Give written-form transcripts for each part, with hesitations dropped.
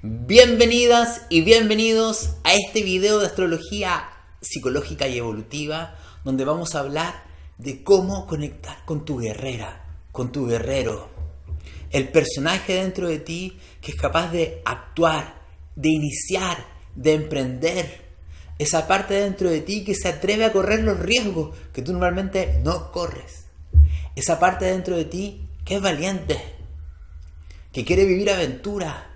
Bienvenidas y bienvenidos a este video de astrología psicológica y evolutiva, donde vamos a hablar de cómo conectar con tu guerrera, con tu guerrero. El personaje dentro de ti que es capaz de actuar, de iniciar, de emprender. Esa parte dentro de ti que se atreve a correr los riesgos que tú normalmente no corres. Esa parte dentro de ti que es valiente, que quiere vivir aventura,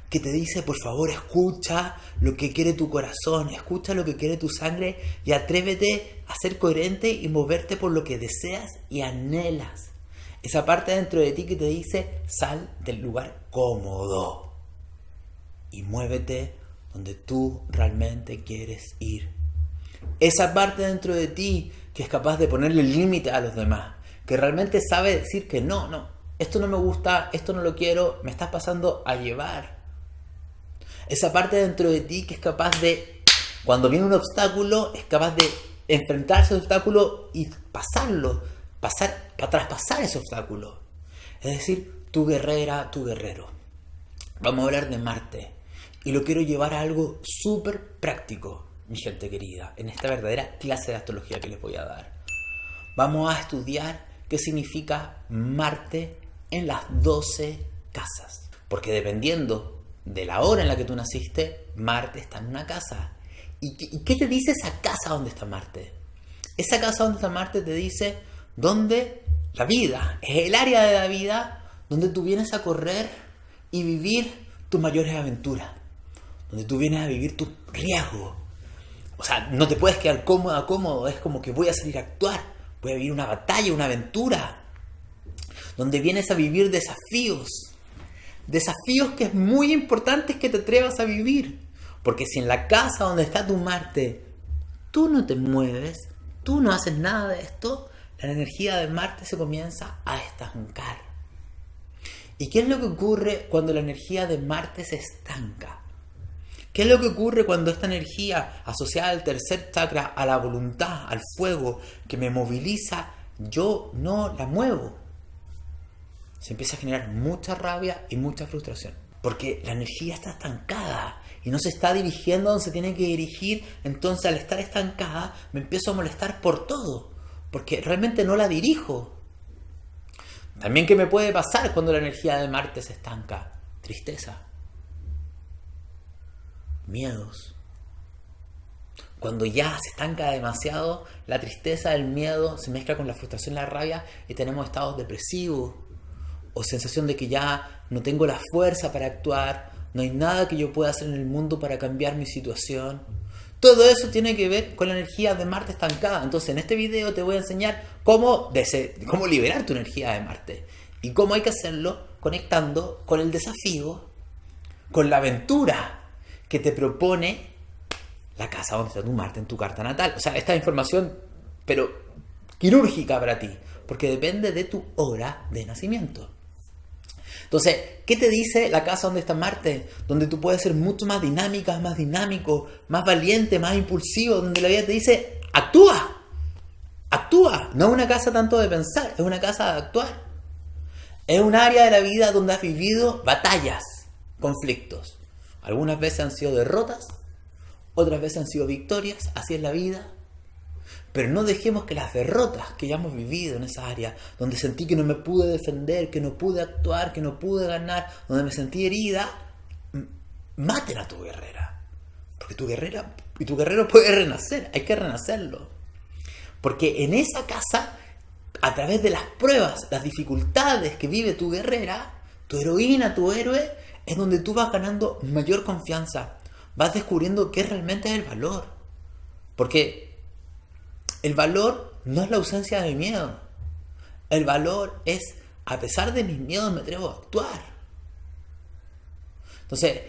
que te dice, por favor, escucha lo que quiere tu corazón, escucha lo que quiere tu sangre y atrévete a ser coherente y moverte por lo que deseas y anhelas. Esa parte dentro de ti que te dice, sal del lugar cómodo y muévete donde tú realmente quieres ir. Esa parte dentro de ti que es capaz de ponerle límite a los demás, que realmente sabe decir que no, esto no me gusta, esto no lo quiero, me estás pasando a llevar. Esa parte dentro de ti que es capaz de, cuando viene un obstáculo, es capaz de enfrentarse al obstáculo y pasarlo, traspasar ese obstáculo. Es decir, tu guerrera, tu guerrero. Vamos a hablar de Marte y lo quiero llevar a algo súper práctico, mi gente querida, en esta verdadera clase de astrología que les voy a dar. Vamos a estudiar qué significa Marte en las 12 casas, porque dependiendo de la hora en la que tú naciste, Marte está en una casa. ¿Y qué te dice esa casa donde está Marte? Esa casa donde está Marte te dice dónde la vida, es el área de la vida donde tú vienes a correr y vivir tus mayores aventuras, donde tú vienes a vivir tu riesgo. O sea, no te puedes quedar cómodo, es como que voy a salir a actuar, voy a vivir una batalla, una aventura, donde vienes a vivir desafíos que es muy importante que te atrevas a vivir. Porque si en la casa donde está tu Marte tú no te mueves, tú no haces nada de esto, la energía de Marte se comienza a estancar. ¿Y qué es lo que ocurre cuando la energía de Marte se estanca? ¿Qué es lo que ocurre cuando esta energía asociada al tercer chakra, a la voluntad, al fuego, que me moviliza, yo no la muevo? Se empieza a generar mucha rabia y mucha frustración. Porque la energía está estancada y no se está dirigiendo donde se tiene que dirigir. Entonces, al estar estancada, me empiezo a molestar por todo. Porque realmente no la dirijo. También, ¿qué me puede pasar cuando la energía de Marte se estanca? Tristeza. Miedos. Cuando ya se estanca demasiado, la tristeza, el miedo se mezcla con la frustración y la rabia y tenemos estados depresivos. O sensación de que ya no tengo la fuerza para actuar, no hay nada que yo pueda hacer en el mundo para cambiar mi situación. Todo eso tiene que ver con la energía de Marte estancada. Entonces en este video te voy a enseñar cómo liberar tu energía de Marte. Y cómo hay que hacerlo conectando con el desafío, con la aventura que te propone la casa donde está tu Marte en tu carta natal. O sea, esta información, pero quirúrgica para ti, porque depende de tu hora de nacimiento. Entonces, ¿qué te dice la casa donde está Marte? Donde tú puedes ser mucho más dinámica, más dinámico, más valiente, más impulsivo, donde la vida te dice, actúa, actúa. No es una casa tanto de pensar, es una casa de actuar. Es un área de la vida donde has vivido batallas, conflictos. Algunas veces han sido derrotas, otras veces han sido victorias, así es la vida. Pero no dejemos que las derrotas que ya hemos vivido en esa área, donde sentí que no me pude defender, que no pude actuar, que no pude ganar, donde me sentí herida, maten a tu guerrera. Porque tu guerrero puede renacer, hay que renacerlo. Porque en esa casa, a través de las pruebas, las dificultades que vive tu guerrera, tu heroína, tu héroe, es donde tú vas ganando mayor confianza. Vas descubriendo qué realmente es el valor. Porque el valor no es la ausencia de miedo. El valor es, a pesar de mis miedos, me atrevo a actuar. Entonces,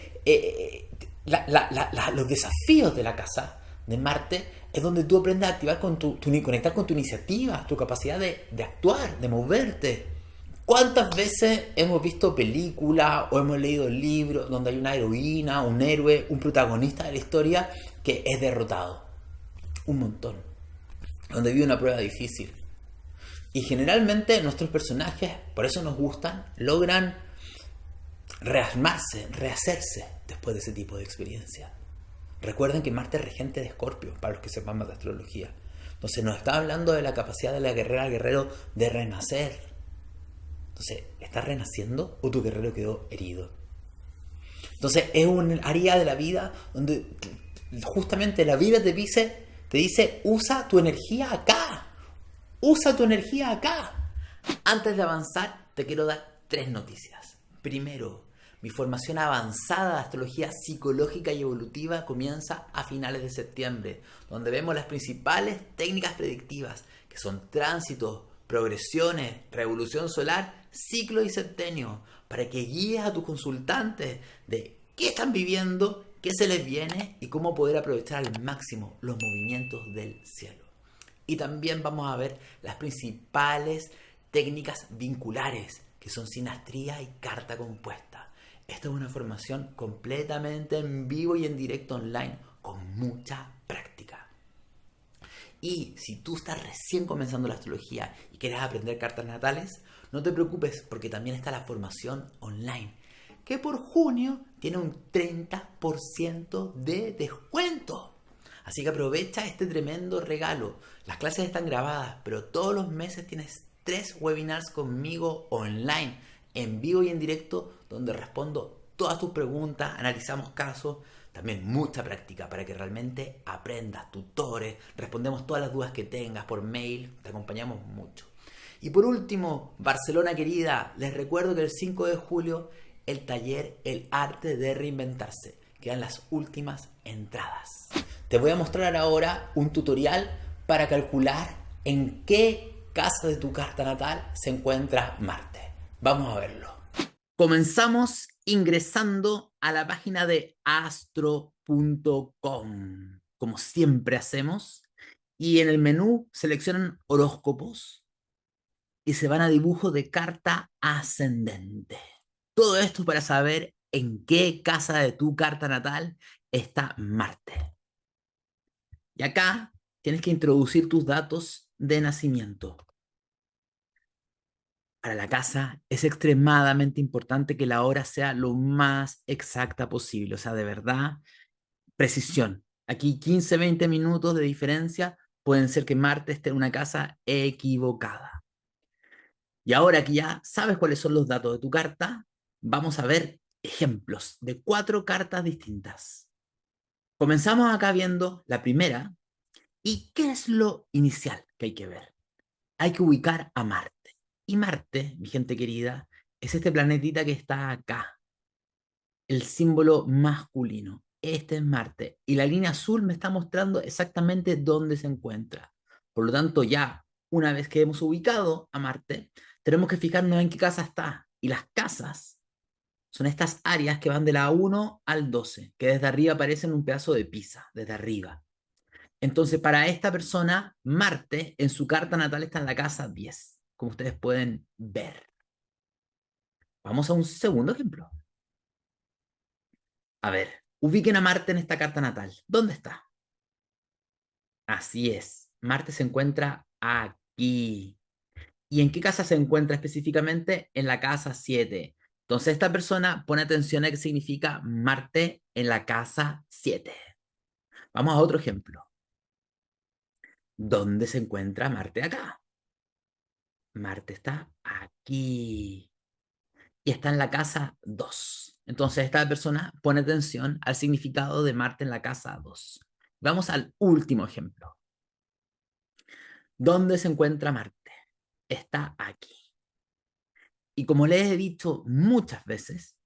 los desafíos de la casa de Marte es donde tú aprendes a activar conectar con tu iniciativa, tu capacidad de actuar, de moverte. ¿Cuántas veces hemos visto películas o hemos leído libros donde hay una heroína, un héroe, un protagonista de la historia que es derrotado? Un montón. Donde vive una prueba difícil. Y generalmente nuestros personajes, por eso nos gustan, logran rearmarse, rehacerse después de ese tipo de experiencia. Recuerden que Marte es regente de Escorpio, para los que sepan más de astrología. Entonces nos está hablando de la capacidad de la guerrera al guerrero de renacer. Entonces, ¿estás renaciendo o tu guerrero quedó herido? Entonces es un área de la vida donde justamente la vida te dice, usa tu energía acá. Usa tu energía acá. Antes de avanzar, te quiero dar 3 noticias. Primero, mi formación avanzada de astrología psicológica y evolutiva comienza a finales de septiembre, donde vemos las principales técnicas predictivas, que son tránsitos, progresiones, revolución solar, ciclo y septenio, para que guíes a tus consultantes de qué están viviendo, qué se les viene y cómo poder aprovechar al máximo los movimientos del cielo. Y también vamos a ver las principales técnicas vinculares, que son sinastría y carta compuesta. Esta es una formación completamente en vivo y en directo online, con mucha práctica. Y si tú estás recién comenzando la astrología y quieres aprender cartas natales, no te preocupes porque también está la formación online, que por junio tiene un 30% de descuento. Así que aprovecha este tremendo regalo. Las clases están grabadas, pero todos los meses tienes 3 webinars conmigo online, en vivo y en directo, donde respondo todas tus preguntas, analizamos casos, también mucha práctica para que realmente aprendas, tutores, respondemos todas las dudas que tengas por mail, te acompañamos mucho. Y por último, Barcelona querida, les recuerdo que el 5 de julio el taller El arte de reinventarse, quedan las últimas entradas. Te voy a mostrar ahora un tutorial para calcular en qué casa de tu carta natal se encuentra Marte. Vamos a verlo. Comenzamos ingresando a la página de astro.com, como siempre hacemos, y en el menú seleccionan horóscopos y se van a dibujo de carta ascendente. Todo esto para saber en qué casa de tu carta natal está Marte. Y acá tienes que introducir tus datos de nacimiento. Para la casa es extremadamente importante que la hora sea lo más exacta posible. O sea, de verdad, precisión. Aquí 15, 20 minutos de diferencia pueden ser que Marte esté en una casa equivocada. Y ahora que ya sabes cuáles son los datos de tu carta, vamos a ver ejemplos de 4 cartas distintas. Comenzamos acá viendo la primera. ¿Y qué es lo inicial que hay que ver? Hay que ubicar a Marte. Y Marte, mi gente querida, es este planetita que está acá. El símbolo masculino. Este es Marte. Y la línea azul me está mostrando exactamente dónde se encuentra. Por lo tanto, ya una vez que hemos ubicado a Marte, tenemos que fijarnos en qué casa está. Y las casas son estas áreas que van de la 1 al 12, que desde arriba aparecen un pedazo de pizza, desde arriba. Entonces, para esta persona, Marte en su carta natal está en la casa 10, como ustedes pueden ver. Vamos a un segundo ejemplo. A ver, ubiquen a Marte en esta carta natal. ¿Dónde está? Así es, Marte se encuentra aquí. ¿Y en qué casa se encuentra específicamente? En la casa 7. Entonces, esta persona pone atención a qué significa Marte en la casa 7. Vamos a otro ejemplo. ¿Dónde se encuentra Marte acá? Marte está aquí. Y está en la casa 2. Entonces, esta persona pone atención al significado de Marte en la casa 2. Vamos al último ejemplo. ¿Dónde se encuentra Marte? Está aquí. Y como les he dicho muchas veces,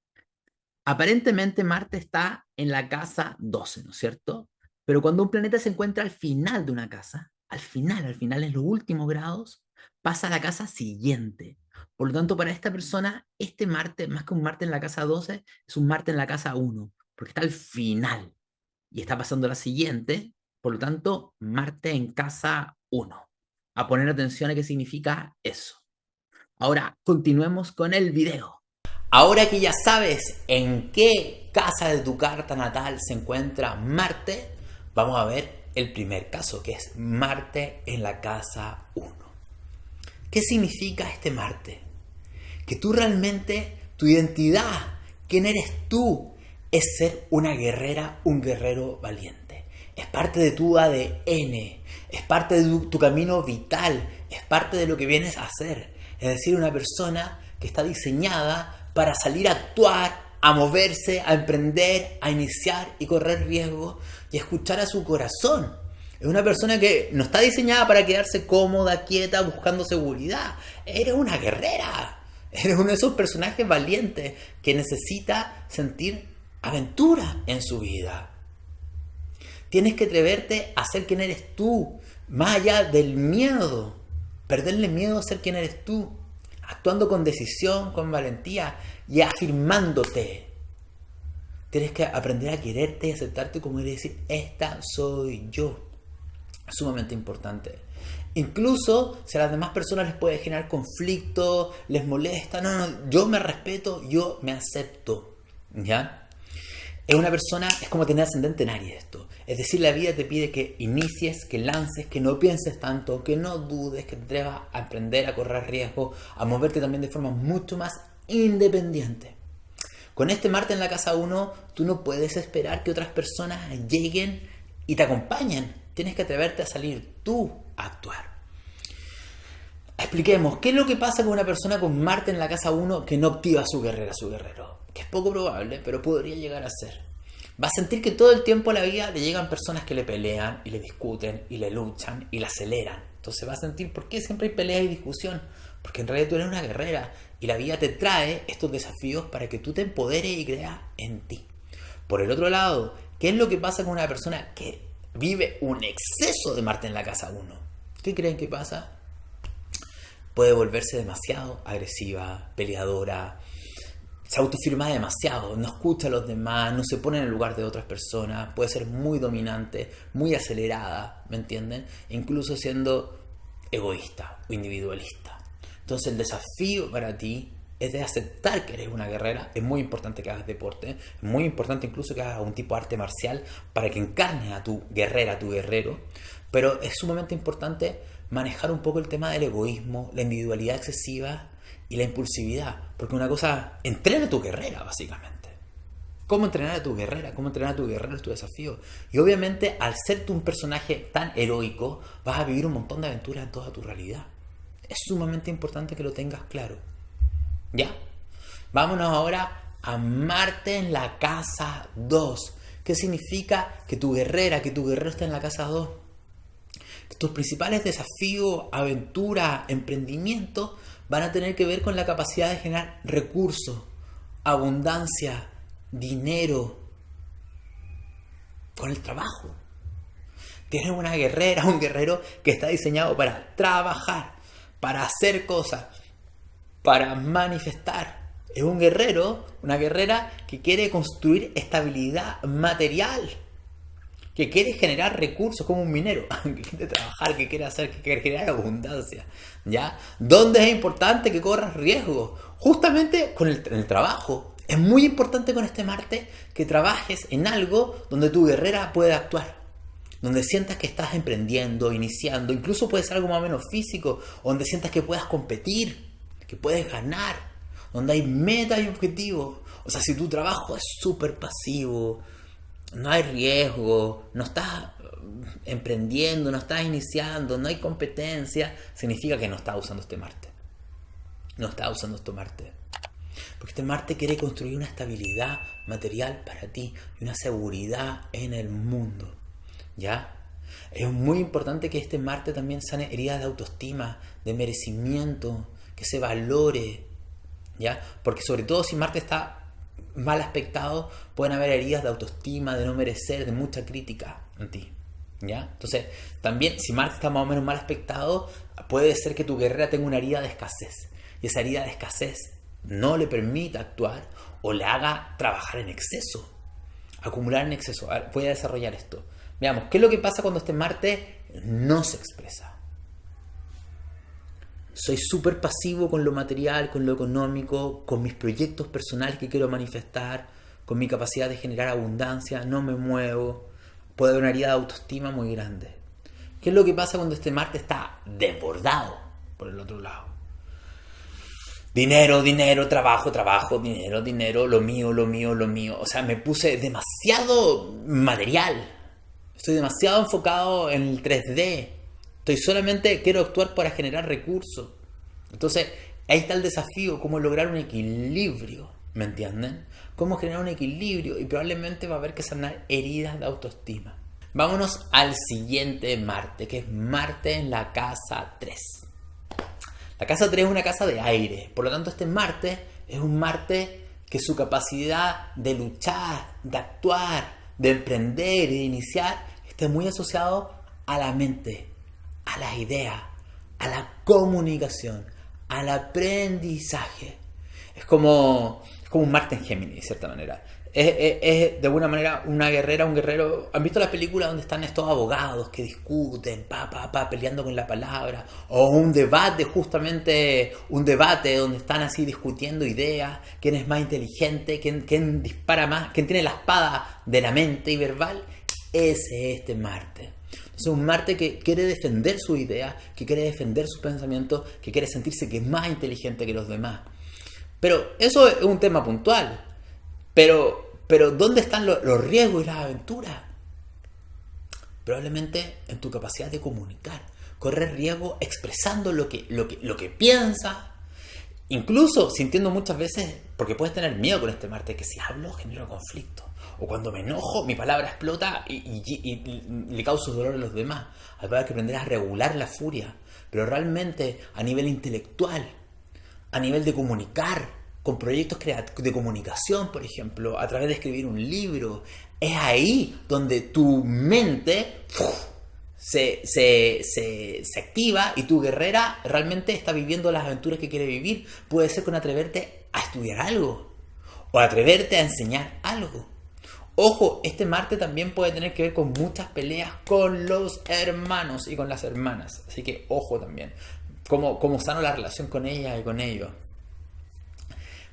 aparentemente Marte está en la casa 12, ¿no es cierto? Pero cuando un planeta se encuentra al final de una casa, al final, en los últimos grados, pasa a la casa siguiente. Por lo tanto, para esta persona, este Marte, más que un Marte en la casa 12, es un Marte en la casa 1, porque está al final y está pasando a la siguiente. Por lo tanto, Marte en casa 1. A poner atención a qué significa eso. Ahora, continuemos con el video. Ahora que ya sabes en qué casa de tu carta natal se encuentra Marte, vamos a ver el primer caso, que es Marte en la casa 1. ¿Qué significa este Marte? Que tú realmente, tu identidad, ¿Quién eres tú? Es ser una guerrera, un guerrero valiente. Es parte de tu ADN, es parte de tu camino vital, es parte de lo que vienes a hacer. Es decir, una persona que está diseñada para salir a actuar, a moverse, a emprender, a iniciar y correr riesgos y escuchar a su corazón. Es una persona que no está diseñada para quedarse cómoda, quieta, buscando seguridad. Eres una guerrera. Eres uno de esos personajes valientes que necesita sentir aventura en su vida. Tienes que atreverte a ser quien eres tú, más allá del miedo. Perderle miedo a ser quien eres tú, actuando con decisión, con valentía y afirmándote. Tienes que aprender a quererte y aceptarte como eres y decir, esta soy yo. Es sumamente importante. Incluso si a las demás personas les puede generar conflicto, les molesta, no, yo me respeto, yo me acepto. ¿Ya? Es una persona, es como tener ascendente en Aries esto. Es decir, la vida te pide que inicies, que lances, que no pienses tanto, que no dudes, que te atrevas a aprender a correr riesgo, a moverte también de forma mucho más independiente. Con este Marte en la casa 1, tú no puedes esperar que otras personas lleguen y te acompañen. Tienes que atreverte a salir tú a actuar. Expliquemos, ¿qué es lo que pasa con una persona con Marte en la casa 1 que no activa su guerrera, su guerrero? Que es poco probable, pero podría llegar a ser. Va a sentir que todo el tiempo a la vida le llegan personas que le pelean y le discuten y le luchan y la aceleran. Entonces va a sentir, ¿por qué siempre hay pelea y discusión? Porque en realidad tú eres una guerrera y la vida te trae estos desafíos para que tú te empoderes y creas en ti. Por el otro lado, ¿qué es lo que pasa con una persona que vive un exceso de Marte en la casa 1? ¿Qué creen que pasa? Puede volverse demasiado agresiva, peleadora, se autoafirma demasiado, no escucha a los demás, no se pone en el lugar de otras personas, puede ser muy dominante, muy acelerada, ¿me entienden? Incluso siendo egoísta o individualista. Entonces el desafío para ti es de aceptar que eres una guerrera. Es muy importante que hagas deporte, es muy importante incluso que hagas algún tipo de arte marcial para que encarnes a tu guerrera, a tu guerrero, pero es sumamente importante manejar un poco el tema del egoísmo, la individualidad excesiva y la impulsividad, porque una cosa, entrena a tu guerrera básicamente. ¿Cómo entrenar a tu guerrera? ¿Cómo entrenar a tu guerrero? Es tu desafío. Y obviamente al ser tú un personaje tan heroico, vas a vivir un montón de aventuras en toda tu realidad. Es sumamente importante que lo tengas claro. ¿Ya? Vámonos ahora a Marte en la casa 2. ¿Qué significa que tu guerrera, que tu guerrero está en la casa 2? Que tus principales desafíos, aventura, emprendimiento van a tener que ver con la capacidad de generar recursos, abundancia, dinero, con el trabajo. Tienes una guerrera, un guerrero que está diseñado para trabajar, para hacer cosas, para manifestar. Es un guerrero, una guerrera que quiere construir estabilidad material, que quiere generar recursos como un minero, que quiere trabajar, que quiere hacer, que quiere generar abundancia, ¿ya? ¿Dónde es importante que corras riesgo? Justamente en el trabajo. Es muy importante con este Marte que trabajes en algo donde tu guerrera pueda actuar, donde sientas que estás emprendiendo, iniciando, incluso puede ser algo más o menos físico, donde sientas que puedas competir, que puedes ganar, donde hay metas y objetivos. O sea, si tu trabajo es súper pasivo, no hay riesgo, no estás emprendiendo, no estás iniciando, no hay competencia, significa que no estás usando este Marte. No estás usando este Marte. Porque este Marte quiere construir una estabilidad material para ti y una seguridad en el mundo. ¿Ya? Es muy importante que este Marte también sane heridas de autoestima, de merecimiento, que se valore. ¿Ya? Porque sobre todo si Marte está mal aspectado, pueden haber heridas de autoestima, de no merecer, de mucha crítica en ti. ¿Ya? Entonces, también si Marte está más o menos mal aspectado, puede ser que tu guerrera tenga una herida de escasez. Y esa herida de escasez no le permita actuar o le haga trabajar en exceso, acumular en exceso. A ver, voy a desarrollar esto. Veamos, ¿qué es lo que pasa cuando este Marte no se expresa? Soy súper pasivo con lo material, con lo económico, con mis proyectos personales que quiero manifestar, con mi capacidad de generar abundancia, no me muevo. Puede haber una herida de autoestima muy grande. ¿Qué es lo que pasa cuando este Marte está desbordado por el otro lado? Dinero, dinero, trabajo, trabajo, dinero, dinero, lo mío, lo mío, lo mío. O sea, me puse demasiado material. Estoy demasiado enfocado en el 3D. Estoy solamente quiero actuar para generar recursos. Entonces, ahí está el desafío, cómo lograr un equilibrio, ¿me entienden? Cómo generar un equilibrio y probablemente va a haber que sanar heridas de autoestima. Vámonos al siguiente Marte, que es Marte en la casa 3. La casa 3 es una casa de aire, por lo tanto este Marte es un Marte que su capacidad de luchar, de actuar, de emprender y de iniciar está muy asociado a la mente, a las ideas, a la comunicación, al aprendizaje. Es como un Marte en Géminis, de cierta manera. Es de alguna manera una guerrera, un guerrero. ¿Han visto las películas donde están estos abogados que discuten, peleando con la palabra? O un debate, justamente un debate donde están así discutiendo ideas, quién es más inteligente, quién dispara más, quién tiene la espada de la mente y verbal. Ese es este Marte. Es un Marte que quiere defender su idea, que quiere defender sus pensamientos, que quiere sentirse que es más inteligente que los demás. Pero eso es un tema puntual. Pero ¿dónde están los riesgos y las aventuras? Probablemente en tu capacidad de comunicar. Correr riesgo expresando lo que piensas. Incluso sintiendo muchas veces, porque puedes tener miedo con este Marte, que si hablo genero conflicto. O cuando me enojo, mi palabra explota y le causo dolor a los demás. Hay que aprender a regular la furia. Pero realmente a nivel intelectual, a nivel de comunicar, con proyectos de comunicación, por ejemplo, a través de escribir un libro, es ahí donde tu mente se activa y tu guerrera realmente está viviendo las aventuras que quiere vivir. Puede ser con atreverte a estudiar algo o atreverte a enseñar algo. Ojo, este Marte también puede tener que ver con muchas peleas con los hermanos y con las hermanas. Así que ojo también, cómo sano la relación con ellas y con ellos.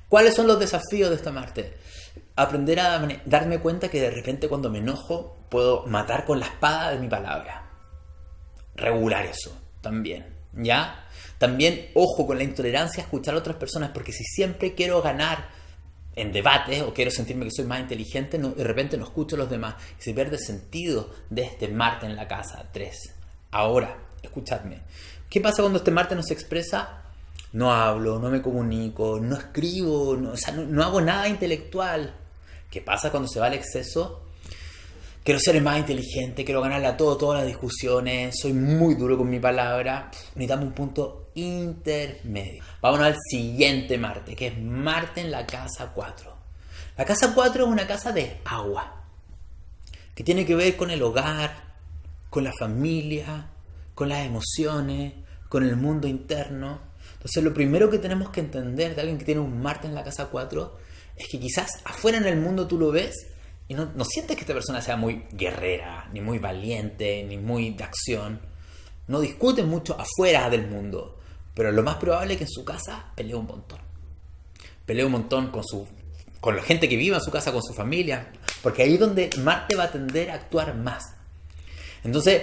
¿Cuáles son los desafíos de esta Marte? Aprender a darme cuenta que de repente cuando me enojo puedo matar con la espada de mi palabra. Regular eso también, ¿ya? También, ojo con la intolerancia a escuchar a otras personas, porque si siempre quiero ganar en debates o quiero sentirme que soy más inteligente, de repente no escucho a los demás y se pierde el sentido de este Marte en la casa 3. Ahora, escuchadme. ¿Qué pasa cuando este Marte no se expresa? No hablo, no me comunico, no escribo, no hago nada intelectual. ¿Qué pasa cuando se va al exceso? Quiero ser más inteligente, quiero ganarle a todas las discusiones, soy muy duro con mi palabra. Necesitamos un punto intermedio. Vámonos al siguiente Marte, que es Marte en la casa 4. La casa 4 es una casa de agua, que tiene que ver con el hogar, con la familia, con las emociones, con el mundo interno. Entonces lo primero que tenemos que entender de alguien que tiene un Marte en la casa 4 es que quizás afuera en el mundo tú lo ves y no sientes que esta persona sea muy guerrera, ni muy valiente, ni muy de acción. No discuten mucho afuera del mundo, pero lo más probable es que en su casa pelee un montón. Pelee un montón con la gente que vive en su casa, con su familia, porque ahí es donde Marte va a tender a actuar más. Entonces,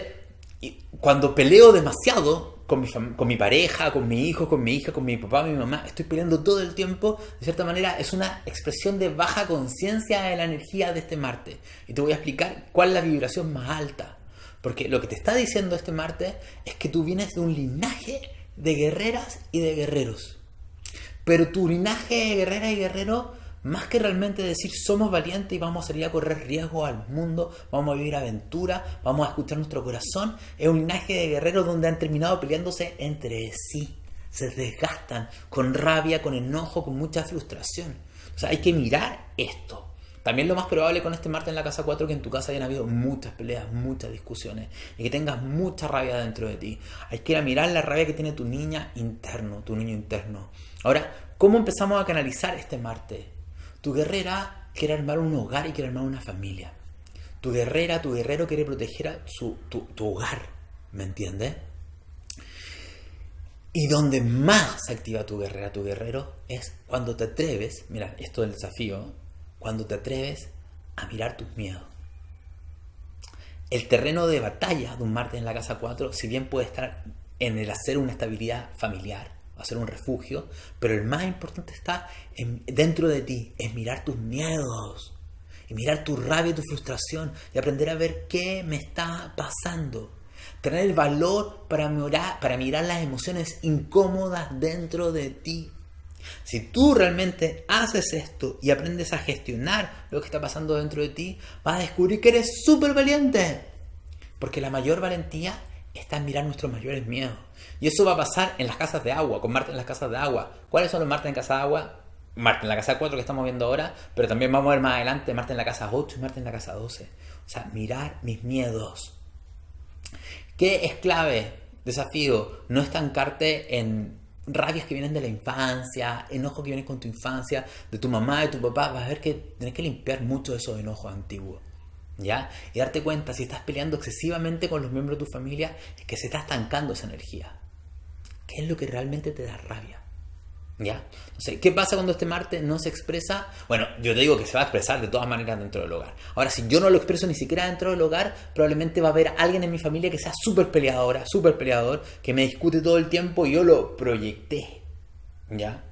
cuando peleo demasiado con mi pareja, con mi hijo, con mi hija, con mi papá, mi mamá, estoy peleando todo el tiempo, de cierta manera es una expresión de baja conciencia de la energía de este Marte. Y te voy a explicar cuál es la vibración más alta. Porque lo que te está diciendo este Marte es que tú vienes de un linaje de guerreras y de guerreros. Pero tu linaje de guerreras y guerreros, más que realmente decir somos valientes y vamos a salir a correr riesgo al mundo, vamos a vivir aventura, vamos a escuchar nuestro corazón, es un linaje de guerreros donde han terminado peleándose entre sí, se desgastan con rabia, con enojo, con mucha frustración. O sea, hay que mirar esto. También lo más probable con este Marte en la casa 4 que en tu casa hayan habido muchas peleas, muchas discusiones y que tengas mucha rabia dentro de ti. Hay que ir a mirar la rabia que tiene tu niña interno, tu niño interno. Ahora, ¿cómo empezamos a canalizar este Marte? Tu guerrera quiere armar un hogar y quiere armar una familia. Tu guerrera, tu guerrero quiere proteger a tu hogar. ¿Me entiendes? Y donde más se activa tu guerrera, tu guerrero, es cuando te atreves, mira, esto es el desafío, cuando te atreves a mirar tus miedos. El terreno de batalla de un Marte en la casa 4, si bien puede estar en el hacer una estabilidad familiar, va a ser un refugio, pero el más importante está dentro de ti, es mirar tus miedos, y mirar tu rabia y tu frustración, y aprender a ver qué me está pasando. Tener el valor para mirar las emociones incómodas dentro de ti. Si tú realmente haces esto y aprendes a gestionar lo que está pasando dentro de ti, vas a descubrir que eres súper valiente. Porque la mayor valentía está en mirar nuestros mayores miedos. Y eso va a pasar en las casas de agua, con Marte en las casas de agua. ¿Cuáles son los Marte en casa de agua? Marte en la casa 4 que estamos viendo ahora, pero también vamos a ver más adelante Marte en la casa 8 y Marte en la casa 12. O sea, mirar mis miedos. ¿Qué es clave? Desafío, no estancarte en rabias que vienen de la infancia, enojos que vienen con tu infancia, de tu mamá, de tu papá. Vas a ver que tenés que limpiar mucho de esos enojos antiguos, ¿ya? Y darte cuenta, si estás peleando excesivamente con los miembros de tu familia, es que se está estancando esa energía. ¿Qué es lo que realmente te da rabia? ¿Ya? Entonces, ¿qué pasa cuando este Marte no se expresa? Bueno, yo te digo que se va a expresar de todas maneras dentro del hogar. Ahora, si yo no lo expreso ni siquiera dentro del hogar, probablemente va a haber alguien en mi familia que sea súper peleadora, súper peleador, que me discute todo el tiempo y yo lo proyecté, ¿ya?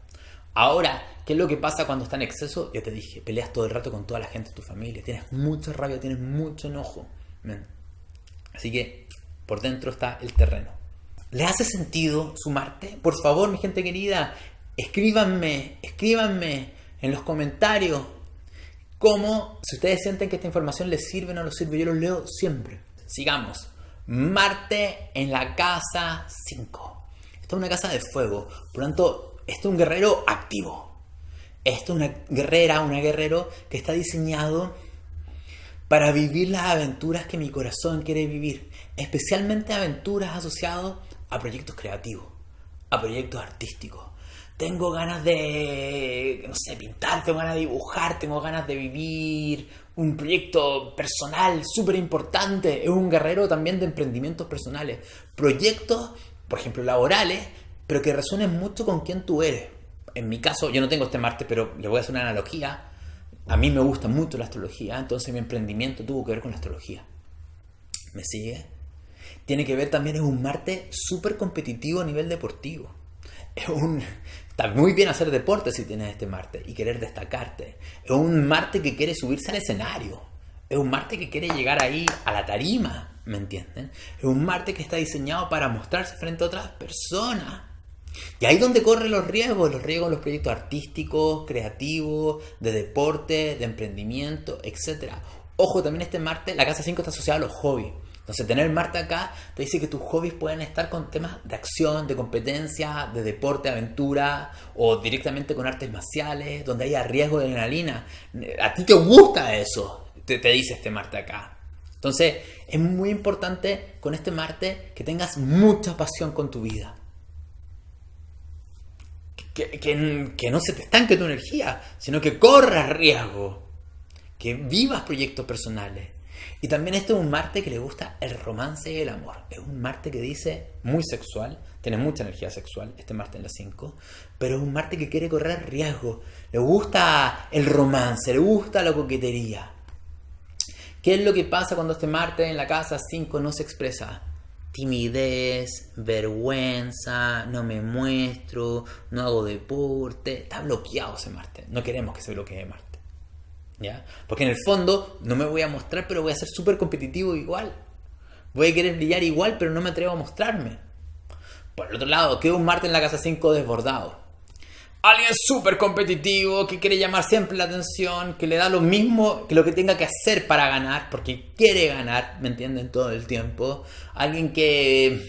Ahora, ¿qué es lo que pasa cuando está en exceso? Ya te dije, peleas todo el rato con toda la gente de tu familia, tienes mucha rabia, tienes mucho enojo. Así que, por dentro está el terreno. ¿Le hace sentido su Marte? Por favor, mi gente querida, escríbanme en los comentarios cómo, si ustedes sienten que esta información les sirve o no les sirve, yo los leo siempre. Sigamos. Marte en la casa 5. Esta es una casa de fuego, por lo tanto, este es un guerrero activo. Esto es una guerrera, un guerrero que está diseñado para vivir las aventuras que mi corazón quiere vivir, especialmente aventuras asociadas a proyectos creativos, a proyectos artísticos. Tengo ganas de, no sé, pintar, tengo ganas de dibujar, tengo ganas de vivir un proyecto personal súper importante. Es un guerrero también de emprendimientos personales. Proyectos, por ejemplo, laborales, pero que resuenen mucho con quién tú eres. En mi caso, yo no tengo este Marte, pero le voy a hacer una analogía. A mí me gusta mucho la astrología, entonces mi emprendimiento tuvo que ver con la astrología. ¿Me sigue? Tiene que ver también, es un Marte súper competitivo a nivel deportivo. Está muy bien hacer deporte si tienes este Marte y querer destacarte. Es un Marte que quiere subirse al escenario. Es un Marte que quiere llegar ahí a la tarima, ¿me entienden? Es un Marte que está diseñado para mostrarse frente a otras personas. Y ahí es donde corren los riesgos en los proyectos artísticos, creativos, de deporte, de emprendimiento, etc. Ojo, también este Marte, la casa 5 está asociada a los hobbies. Entonces, tener Marte acá te dice que tus hobbies pueden estar con temas de acción, de competencia, de deporte, aventura, o directamente con artes marciales, donde haya riesgo de adrenalina. ¿A ti te gusta eso? Te dice este Marte acá. Entonces, es muy importante con este Marte que tengas mucha pasión con tu vida. Que no se te estanque tu energía, sino que corras riesgo. Que vivas proyectos personales. Y también este es un Marte que le gusta el romance y el amor. Es un Marte que dice muy sexual, tiene mucha energía sexual, este Marte en la 5, pero es un Marte que quiere correr riesgo. Le gusta el romance, le gusta la coquetería. ¿Qué es lo que pasa cuando este Marte en la casa 5 no se expresa? Timidez, vergüenza, no me muestro, no hago deporte. Está bloqueado ese Marte. No queremos que se bloquee Marte. ¿Ya? Porque en el fondo no me voy a mostrar, pero voy a ser súper competitivo igual. Voy a querer brillar igual, pero no me atrevo a mostrarme. Por el otro lado, queda un Marte en la casa 5 desbordado. Alguien súper competitivo, que quiere llamar siempre la atención, que le da lo mismo que lo que tenga que hacer para ganar, porque quiere ganar, ¿me entienden? Todo el tiempo. Alguien que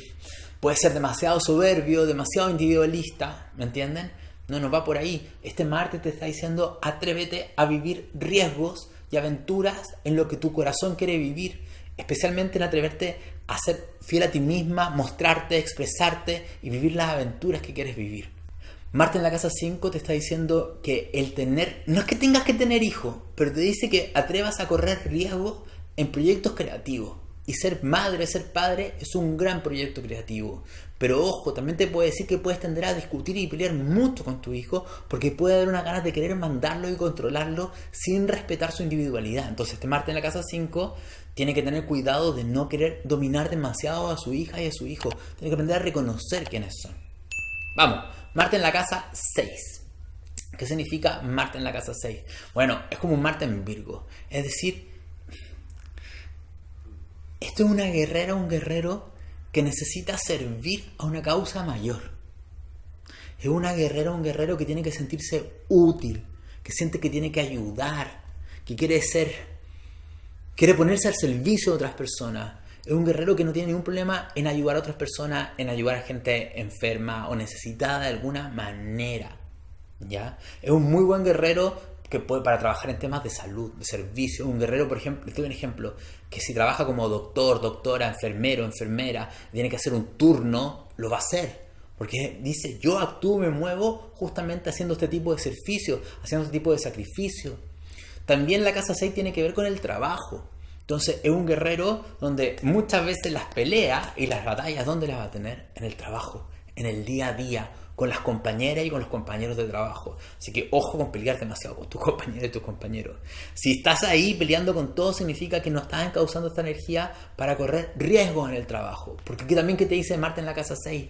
puede ser demasiado soberbio, demasiado individualista, ¿me entienden? No nos va por ahí. Este Marte te está diciendo, atrévete a vivir riesgos y aventuras en lo que tu corazón quiere vivir. Especialmente en atreverte a ser fiel a ti misma, mostrarte, expresarte y vivir las aventuras que quieres vivir. Marte en la casa 5 te está diciendo que el tener, no es que tengas que tener hijos, pero te dice que atrevas a correr riesgos en proyectos creativos. Y ser madre, ser padre es un gran proyecto creativo. Pero ojo, también te puede decir que puedes tender a discutir y pelear mucho con tu hijo porque puede haber una ganas de querer mandarlo y controlarlo sin respetar su individualidad. Entonces este Marte en la casa 5 tiene que tener cuidado de no querer dominar demasiado a su hija y a su hijo. Tiene que aprender a reconocer quiénes son. Vamos, Marte en la casa 6. ¿Qué significa Marte en la casa 6? Bueno, es como un Marte en Virgo. Es decir, esto es una guerrera, un guerrero que necesita servir a una causa mayor. Es una guerrera, un guerrero que tiene que sentirse útil, que siente que tiene que ayudar, que quiere ponerse al servicio de otras personas. Es un guerrero que no tiene ningún problema en ayudar a otras personas, en ayudar a gente enferma o necesitada de alguna manera. ¿Ya? Es un muy buen guerrero que puede para trabajar en temas de salud, de servicio. Un guerrero, por ejemplo, les doy un ejemplo, que si trabaja como doctor, doctora, enfermero, enfermera, tiene que hacer un turno, lo va a hacer. Porque dice, yo actúo, me muevo justamente haciendo este tipo de servicio, haciendo este tipo de sacrificio. También la casa 6 tiene que ver con el trabajo. Entonces es un guerrero donde muchas veces las peleas y las batallas, ¿dónde las va a tener? En el trabajo, en el día a día, con las compañeras y con los compañeros de trabajo. Así que ojo con pelear demasiado con tus compañeros y tus compañeros. Si estás ahí peleando con todo, significa que no estás encauzando esta energía para correr riesgos en el trabajo. Porque aquí también que te dice Marte en la casa 6,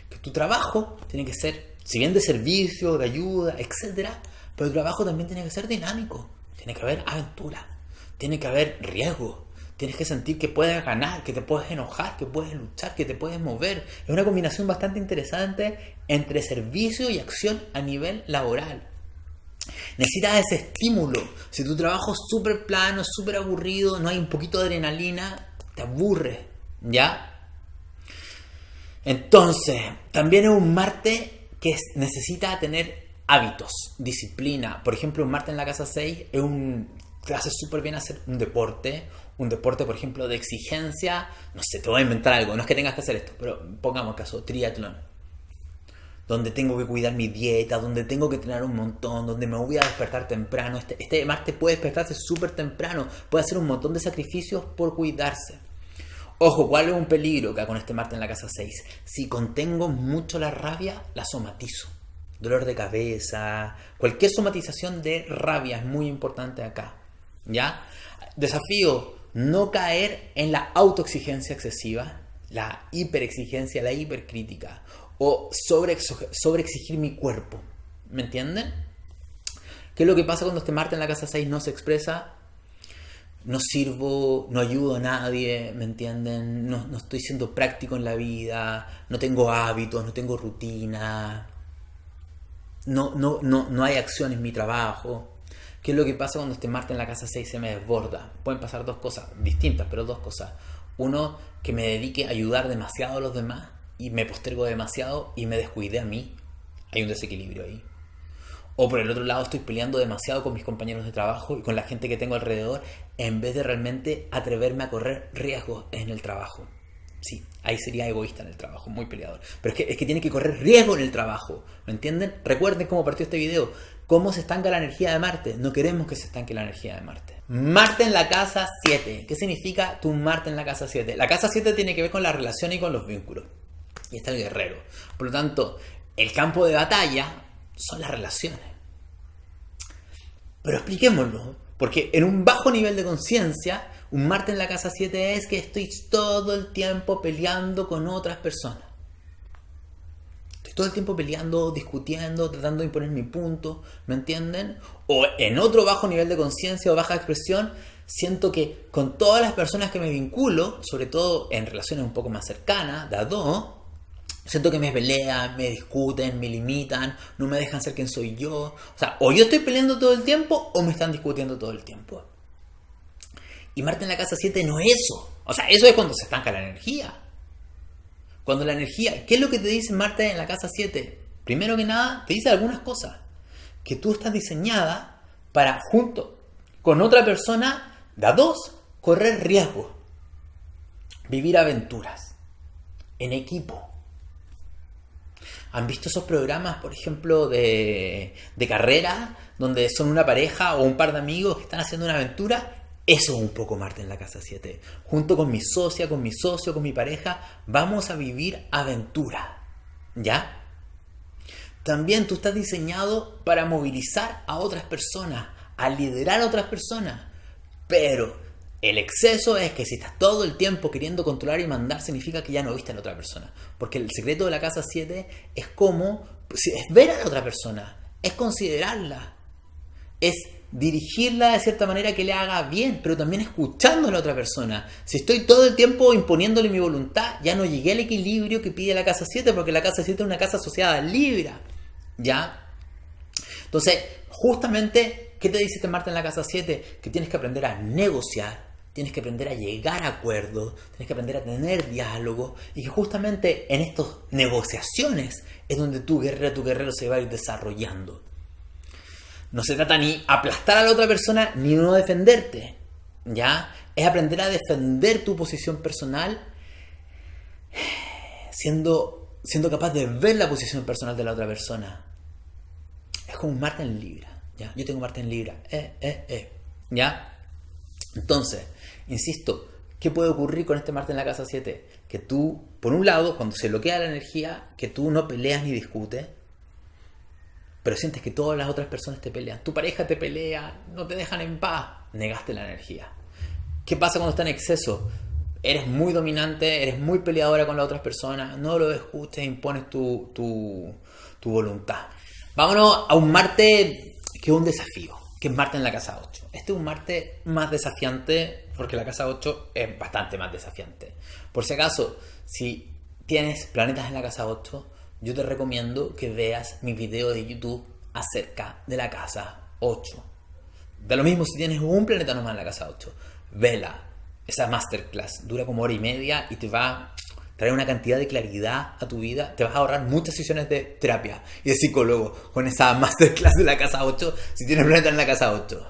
que tu trabajo tiene que ser, si bien de servicio, de ayuda, etcétera, pero tu trabajo también tiene que ser dinámico. Tiene que haber aventura, tiene que haber riesgo. Tienes que sentir que puedes ganar, que te puedes enojar, que puedes luchar, que te puedes mover. Es una combinación bastante interesante entre servicio y acción a nivel laboral. Necesitas ese estímulo. Si tu trabajo es súper plano, súper aburrido, no hay un poquito de adrenalina, te aburre, ¿ya? Entonces, también es un Marte que necesita tener hábitos, disciplina. Por ejemplo, un Marte en la casa 6 te hace súper bien hacer un deporte, por ejemplo, de exigencia. No sé, te voy a inventar algo, no es que tengas que hacer esto, pero pongamos caso, triatlón, donde tengo que cuidar mi dieta, donde tengo que entrenar un montón, donde me voy a despertar temprano. Este Marte puede despertarse súper temprano, puede hacer un montón de sacrificios por cuidarse. Ojo, ¿cuál es un peligro acá con este Marte en la casa 6? Si contengo mucho la rabia, la somatizo. Dolor de cabeza, cualquier somatización de rabia es muy importante acá, ¿ya? Desafío, no caer en la autoexigencia excesiva, la hiperexigencia, la hipercrítica, o sobreexigir mi cuerpo, ¿me entienden? ¿Qué es lo que pasa cuando este Marte en la casa 6 no se expresa? No sirvo, no ayudo a nadie, ¿me entienden? No estoy siendo práctico en la vida, no tengo hábitos, no tengo rutina, no hay acción en mi trabajo. ¿Qué es lo que pasa cuando este Marte en la casa 6 se me desborda? Pueden pasar dos cosas distintas, pero dos cosas. Uno, que me dedique a ayudar demasiado a los demás y me postergo demasiado y me descuidé a mí. Hay un desequilibrio ahí. O por el otro lado, estoy peleando demasiado con mis compañeros de trabajo y con la gente que tengo alrededor en vez de realmente atreverme a correr riesgos en el trabajo. Sí, ahí sería egoísta en el trabajo, muy peleador. Pero es que tiene que correr riesgo en el trabajo, ¿me entienden? Recuerden cómo partió este video. ¿Cómo se estanca la energía de Marte? No queremos que se estanque la energía de Marte. Marte en la casa 7. ¿Qué significa tu Marte en la casa 7? La casa 7 tiene que ver con las relaciones y con los vínculos. Y está el guerrero. Por lo tanto, el campo de batalla son las relaciones. Pero expliquémoslo, porque en un bajo nivel de conciencia, un Marte en la casa 7 es que estoy todo el tiempo peleando con otras personas. Estoy todo el tiempo peleando, discutiendo, tratando de imponer mi punto, ¿me entienden? O en otro bajo nivel de conciencia o baja expresión, siento que con todas las personas que me vinculo, sobre todo en relaciones un poco más cercanas, de a dos, siento que me pelean, me discuten, me limitan, no me dejan ser quien soy yo. O sea, o yo estoy peleando todo el tiempo o me están discutiendo todo el tiempo. Y Marte en la casa 7 no es eso. O sea, eso es cuando se estanca la energía. Cuando la energía... ¿Qué es lo que te dice Marte en la casa 7? Primero que nada, te dice algunas cosas. Que tú estás diseñada para, junto con otra persona, de a dos, correr riesgo. Vivir aventuras. En equipo. ¿Han visto esos programas, por ejemplo, de carrera, donde son una pareja o un par de amigos que están haciendo una aventura? Eso es un poco Marte en la casa 7. Junto con mi socia, con mi socio, con mi pareja, vamos a vivir aventura. ¿Ya? También tú estás diseñado para movilizar a otras personas, a liderar a otras personas. Pero El exceso es que si estás todo el tiempo queriendo controlar y mandar, significa que ya no viste a la otra persona. Porque el secreto de la casa 7 es es ver a la otra persona, es considerarla, es dirigirla de cierta manera que le haga bien, pero también escuchando a la otra persona. Si estoy todo el tiempo imponiéndole mi voluntad, ya no llegué al equilibrio que pide la casa 7, porque la casa 7 es una casa asociada a Libra. ¿Ya? Entonces, justamente, ¿qué te dice este Marte en la casa 7? Que tienes que aprender a negociar, tienes que aprender a llegar a acuerdos, tienes que aprender a tener diálogo, y que justamente en estas negociaciones es donde tu guerrero se va a ir desarrollando. No se trata ni aplastar a la otra persona ni no defenderte, ¿ya? Es aprender a defender tu posición personal siendo capaz de ver la posición personal de la otra persona. Es como un Marte en Libra, ¿ya? Yo tengo Marte en Libra, ¿ya? Entonces, insisto, ¿qué puede ocurrir con este Marte en la casa 7? Que tú, por un lado, cuando se bloquea la energía, que tú no peleas ni discutes, pero sientes que todas las otras personas te pelean. Tu pareja te pelea, no te dejan en paz, negaste la energía. ¿Qué pasa cuando está en exceso? Eres muy dominante, eres muy peleadora con las otras personas, no lo escuches, impones tu voluntad. Vámonos a un Marte que es un desafío, que es Marte en la casa 8. Este es un Marte más desafiante porque la casa 8 es bastante más desafiante. Por si acaso, si tienes planetas en la casa 8, yo te recomiendo que veas mi video de YouTube acerca de la casa 8. Da lo mismo si tienes un planeta nomás en la casa 8. Vela, esa masterclass dura como 1:30 y te va a traer una cantidad de claridad a tu vida. Te vas a ahorrar muchas sesiones de terapia y de psicólogo con esa masterclass de la casa 8 si tienes planeta en la casa 8.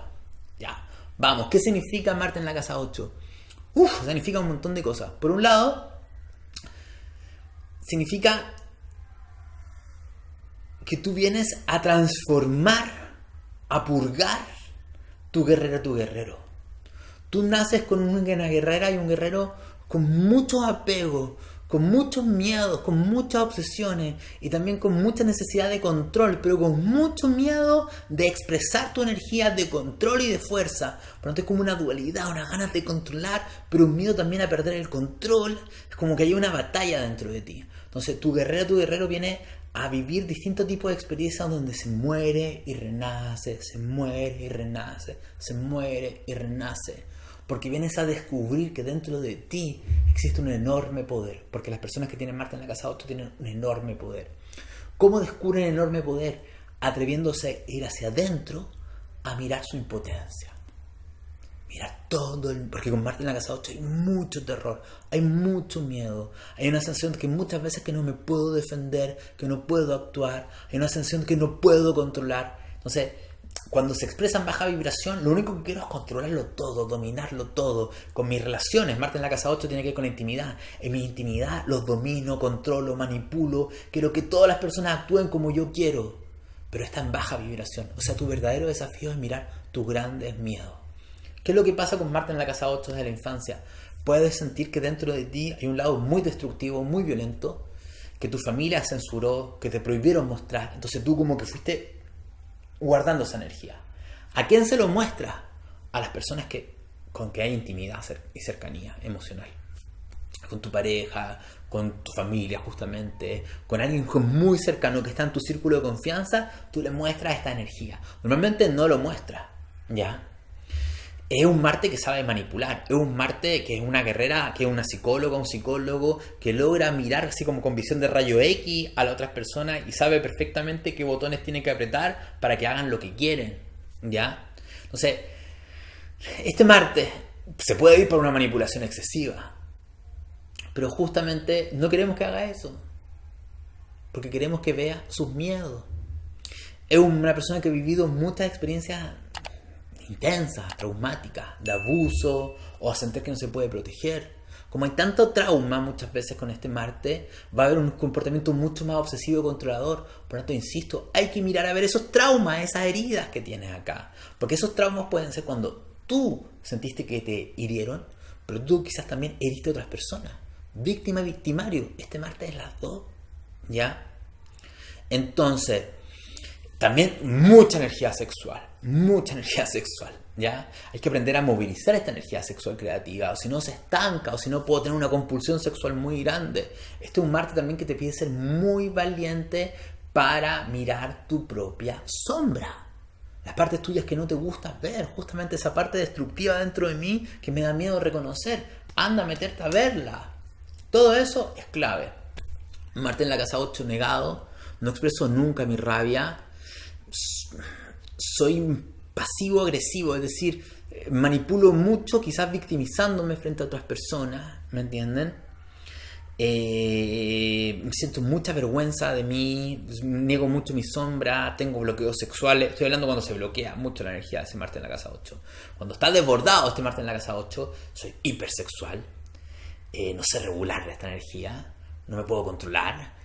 Ya, vamos, ¿qué significa Marte en la casa 8? Significa un montón de cosas. Por un lado, significa que tú vienes a transformar, a purgar tu guerrero. Tú naces con una guerrera y un guerrero con mucho apego, con muchos miedos, con muchas obsesiones y también con mucha necesidad de control, pero con mucho miedo de expresar tu energía de control y de fuerza. Por lo tanto, es como una dualidad, una ganas de controlar, pero un miedo también a perder el control. Es como que hay una batalla dentro de ti. Entonces, tu guerrero viene a vivir distintos tipos de experiencias donde se muere y renace, se muere y renace, se muere y renace. Porque vienes a descubrir que dentro de ti existe un enorme poder. Porque las personas que tienen Marte en la casa 8 tienen un enorme poder. ¿Cómo descubren el enorme poder? Atreviéndose a ir hacia adentro a mirar su impotencia. Mirar porque con Marte en la casa 8 hay mucho terror, hay mucho miedo, hay una sensación que muchas veces que no me puedo defender, que no puedo actuar, hay una sensación que no puedo controlar. Entonces, cuando se expresa en baja vibración, lo único que quiero es controlarlo todo, dominarlo todo. Con mis relaciones, Marte en la casa 8 tiene que ver con la intimidad. En mi intimidad los domino, controlo, manipulo, quiero que todas las personas actúen como yo quiero, pero está en baja vibración. O sea, tu verdadero desafío es mirar tus grandes miedos. ¿Qué es lo que pasa con Marte en la casa 8 desde la infancia? Puedes sentir que dentro de ti hay un lado muy destructivo, muy violento, que tu familia censuró, que te prohibieron mostrar. Entonces tú como que fuiste guardando esa energía. ¿A quién se lo muestras? A las personas con que hay intimidad y cercanía emocional. Con tu pareja, con tu familia justamente, con alguien muy cercano que está en tu círculo de confianza, tú le muestras esta energía. Normalmente no lo muestras, ¿ya? Es un Marte que sabe manipular, es un Marte que es una guerrera, que es una psicóloga, un psicólogo que logra mirar así como con visión de rayo X a las otras personas y sabe perfectamente qué botones tiene que apretar para que hagan lo que quieren, ¿ya? Entonces, este Marte se puede ir por una manipulación excesiva, pero justamente no queremos que haga eso, porque queremos que vea sus miedos. Es una persona que ha vivido muchas experiencias intensas, traumáticas, de abuso o a sentir que no se puede proteger. Como hay tanto trauma muchas veces con este Marte, va a haber un comportamiento mucho más obsesivo y controlador. Por lo tanto, insisto, hay que mirar a ver esos traumas, esas heridas que tienes acá. Porque esos traumas pueden ser cuando tú sentiste que te hirieron, pero tú quizás también heriste a otras personas. Víctima y victimario. Este Marte es las dos, ¿ya? Entonces, también mucha energía sexual, ¿Ya? Hay que aprender a movilizar esta energía sexual creativa, o si no se estanca, o si no puedo tener una compulsión sexual muy grande. Este es un Marte también que te pide ser muy valiente para mirar tu propia sombra. Las partes tuyas que no te gusta ver, justamente esa parte destructiva dentro de mí que me da miedo reconocer. Anda a meterte a verla. Todo eso es clave. Marte en la casa 8 negado, no expreso nunca mi rabia. Soy pasivo-agresivo, es decir, manipulo mucho, quizás victimizándome frente a otras personas, ¿me entienden? Siento mucha vergüenza de mí, niego mucho mi sombra, tengo bloqueos sexuales. Estoy hablando cuando se bloquea mucho la energía de ese Marte en la casa 8. Cuando está desbordado este Marte en la casa 8, soy hipersexual, no sé regular esta energía, no me puedo controlar.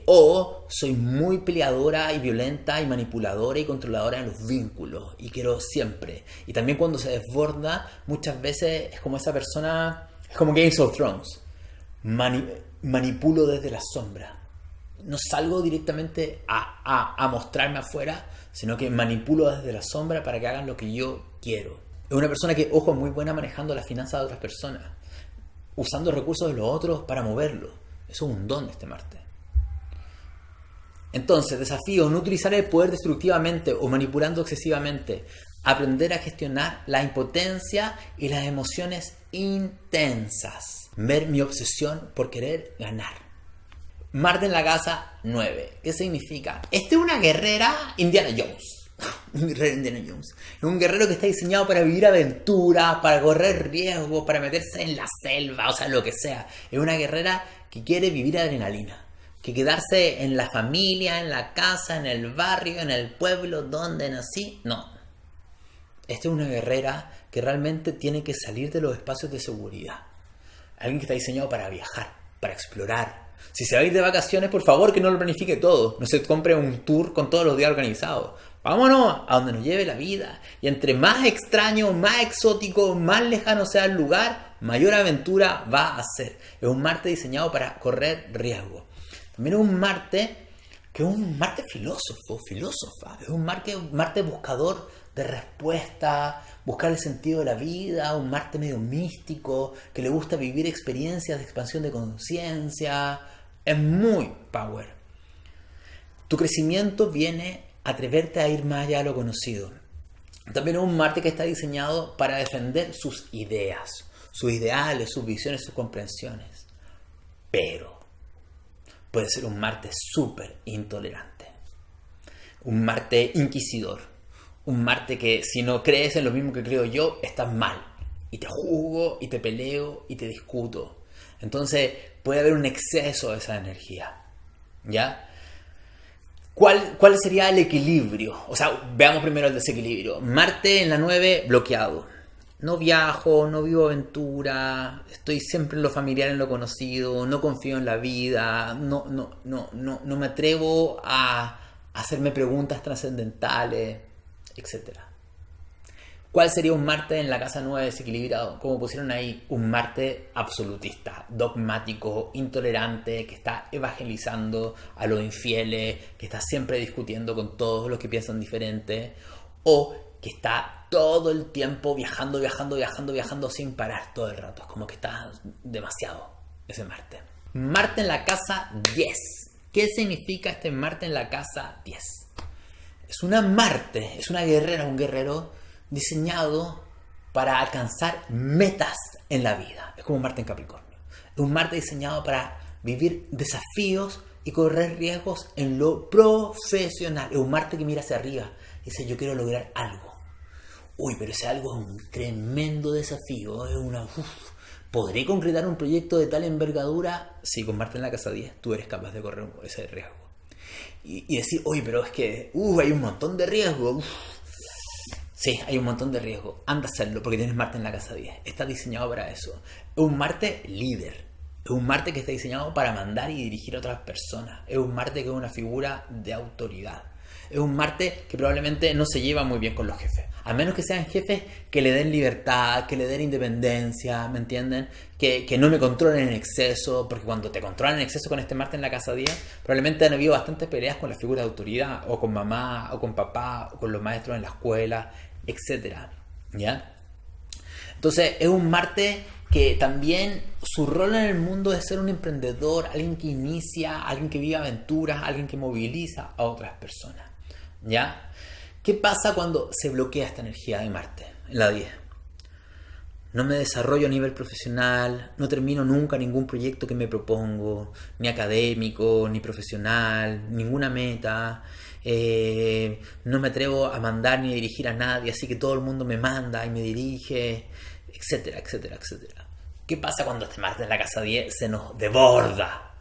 O soy muy peleadora y violenta y manipuladora y controladora en los vínculos y quiero siempre. Y también cuando se desborda, muchas veces es como esa persona, es como Game of Thrones. Manipulo desde la sombra. No salgo directamente a mostrarme afuera, sino que manipulo desde la sombra para que hagan lo que yo quiero. Es una persona que, ojo, es muy buena manejando las finanzas de otras personas, usando recursos de los otros para moverlo. Eso es un don de este Marte. Entonces, desafío, no utilizar el poder destructivamente o manipulando excesivamente. Aprender a gestionar la impotencia y las emociones intensas. Ver mi obsesión por querer ganar. Marte en la casa 9. ¿Qué significa? Este es una guerrera Indiana Jones. Un guerrero Indiana Jones. Es un guerrero que está diseñado para vivir aventuras, para correr riesgos, para meterse en la selva, o sea, lo que sea. Es una guerrera que quiere vivir adrenalina. Que quedarse en la familia, en la casa, en el barrio, en el pueblo donde nací. No. Esta es una guerrera que realmente tiene que salir de los espacios de seguridad. Alguien que está diseñado para viajar, para explorar. Si se va a ir de vacaciones, por favor que no lo planifique todo. No se compre un tour con todos los días organizados. Vámonos a donde nos lleve la vida. Y entre más extraño, más exótico, más lejano sea el lugar, mayor aventura va a ser. Es un Marte diseñado para correr riesgo. También es un Marte que es un Marte filósofa. Es un Marte buscador de respuestas, buscar el sentido de la vida, un Marte medio místico, que le gusta vivir experiencias de expansión de conciencia. Es muy power. Tu crecimiento viene a atreverte a ir más allá de lo conocido. También es un Marte que está diseñado para defender sus ideas, sus ideales, sus visiones, sus comprensiones. Pero puede ser un Marte súper intolerante. Un Marte inquisidor. Un Marte que si no crees en lo mismo que creo yo, estás mal. Y te juzgo, y te peleo, y te discuto. Entonces puede haber un exceso de esa energía. ¿Ya? ¿Cuál sería el equilibrio? O sea, veamos primero el desequilibrio. Marte en la 9 bloqueado. No viajo, no vivo aventura, estoy siempre en lo familiar, en lo conocido, no confío en la vida, no me atrevo a hacerme preguntas trascendentales, etc. ¿Cuál sería un Marte en la casa 9 desequilibrado? Como pusieron ahí, un Marte absolutista, dogmático, intolerante, que está evangelizando a los infieles, que está siempre discutiendo con todos los que piensan diferente, o que está todo el tiempo viajando sin parar todo el rato. Es como que está demasiado ese Marte. Marte en la casa 10. ¿Qué significa este Marte en la casa 10? Es una Marte, es una guerrera, un guerrero diseñado para alcanzar metas en la vida. Es como un Marte en Capricornio. Es un Marte diseñado para vivir desafíos y correr riesgos en lo profesional. Es un Marte que mira hacia arriba y dice, yo quiero lograr algo. Uy, pero ese algo es un tremendo desafío. Es una... ¿Podré concretar un proyecto de tal envergadura? Sí, con Marte en la casa 10 tú eres capaz de correr ese riesgo. Y decir, oye, pero es que hay un montón de riesgo. Sí, hay un montón de riesgo. Anda a hacerlo porque tienes Marte en la casa 10. Está diseñado para eso. Es un Marte líder. Es un Marte que está diseñado para mandar y dirigir a otras personas. Es un Marte que es una figura de autoridad. Es un Marte que probablemente no se lleva muy bien con los jefes. A menos que sean jefes que le den libertad, que le den independencia, ¿me entienden? Que no me controlen en exceso, porque cuando te controlan en exceso con este Marte en la casa 10, probablemente han habido bastantes peleas con la figura de autoridad, o con mamá, o con papá, o con los maestros en la escuela, etc. ¿Ya? Entonces es un Marte que también su rol en el mundo es ser un emprendedor, alguien que inicia, alguien que vive aventuras, alguien que moviliza a otras personas. ¿Ya? ¿Qué pasa cuando se bloquea esta energía de Marte en la 10? No me desarrollo a nivel profesional, no termino nunca ningún proyecto que me propongo, ni académico, ni profesional, ninguna meta. No me atrevo a mandar ni a dirigir a nadie, así que todo el mundo me manda y me dirige, etcétera, etcétera, etcétera. ¿Qué pasa cuando este Marte en la casa 10 se nos desborda?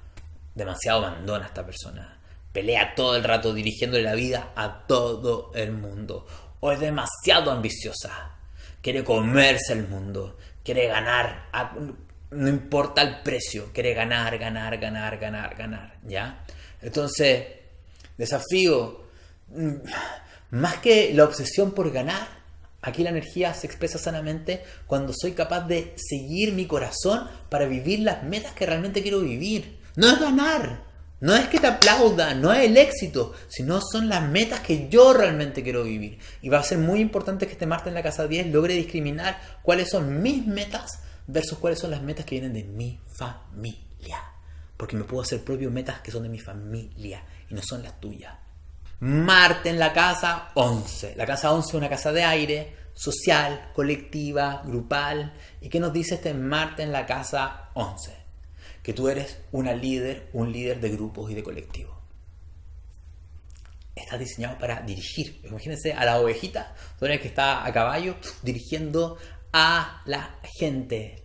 Demasiado mandona esta persona. Pelea todo el rato dirigiéndole la vida a todo el mundo. O es demasiado ambiciosa. Quiere comerse el mundo. Quiere ganar. No importa el precio. Quiere ganar, ganar, ganar, ganar, ganar. ¿Ya? Entonces, desafío. Más que la obsesión por ganar, aquí la energía se expresa sanamente cuando soy capaz de seguir mi corazón para vivir las metas que realmente quiero vivir. No es ganar. No es que te aplaudan, no es el éxito, sino son las metas que yo realmente quiero vivir. Y va a ser muy importante que este Marte en la casa 10 logre discriminar cuáles son mis metas versus cuáles son las metas que vienen de mi familia. Porque me puedo hacer propio metas que son de mi familia y no son las tuyas. Marte en la casa 11. La casa 11 es una casa de aire, social, colectiva, grupal. ¿Y qué nos dice este Marte en la casa 11? Que tú eres un líder de grupos y de colectivos. Estás diseñado para dirigir. Imagínense a la ovejita, tú eres que está a caballo dirigiendo a la gente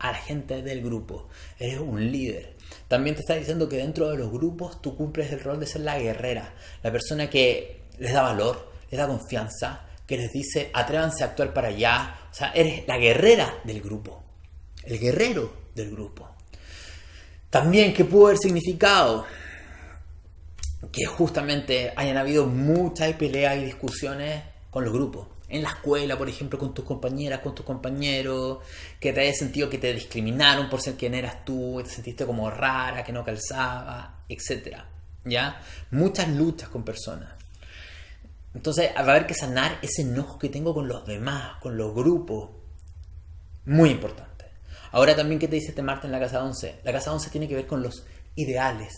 del grupo. Eres un líder. También te está diciendo que dentro de los grupos tú cumples el rol de ser la guerrera, la persona que les da valor, les da confianza, que les dice atrévanse a actuar para allá. O sea, eres la guerrera del grupo, el guerrero del grupo. También que pudo haber significado que justamente hayan habido muchas peleas y discusiones con los grupos. En la escuela, por ejemplo, con tus compañeras, con tus compañeros, que te hayas sentido que te discriminaron por ser quien eras tú, te sentiste como rara, que no calzaba, etc. ¿Ya? Muchas luchas con personas. Entonces va a haber que sanar ese enojo que tengo con los demás, con los grupos. Muy importante. Ahora también, ¿qué te dice este Marte en la casa 11? La casa 11 tiene que ver con los ideales,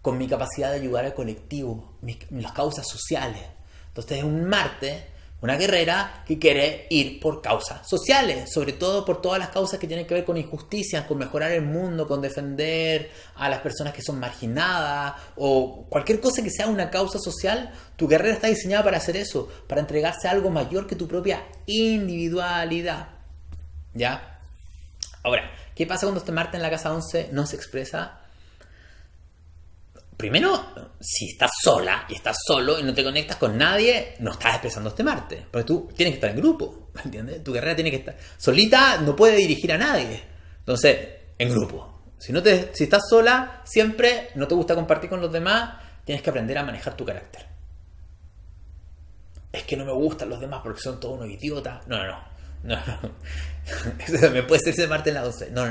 con mi capacidad de ayudar al colectivo, las causas sociales. Entonces es un Marte, una guerrera que quiere ir por causas sociales, sobre todo por todas las causas que tienen que ver con injusticias, con mejorar el mundo, con defender a las personas que son marginadas o cualquier cosa que sea una causa social. Tu guerrera está diseñada para hacer eso, para entregarse a algo mayor que tu propia individualidad. ¿Ya? Ahora, ¿qué pasa cuando este Marte en la casa 11 no se expresa? Primero, si estás sola y estás solo y no te conectas con nadie, no estás expresando este Marte. Porque tú tienes que estar en grupo, ¿entiendes? Tu guerrera tiene que estar solita, no puede dirigir a nadie. Entonces, en grupo. Si estás sola, siempre no te gusta compartir con los demás, tienes que aprender a manejar tu carácter. Es que no me gustan los demás porque son todos unos idiotas. No. Eso me puede ser ese Marte en la 12. No.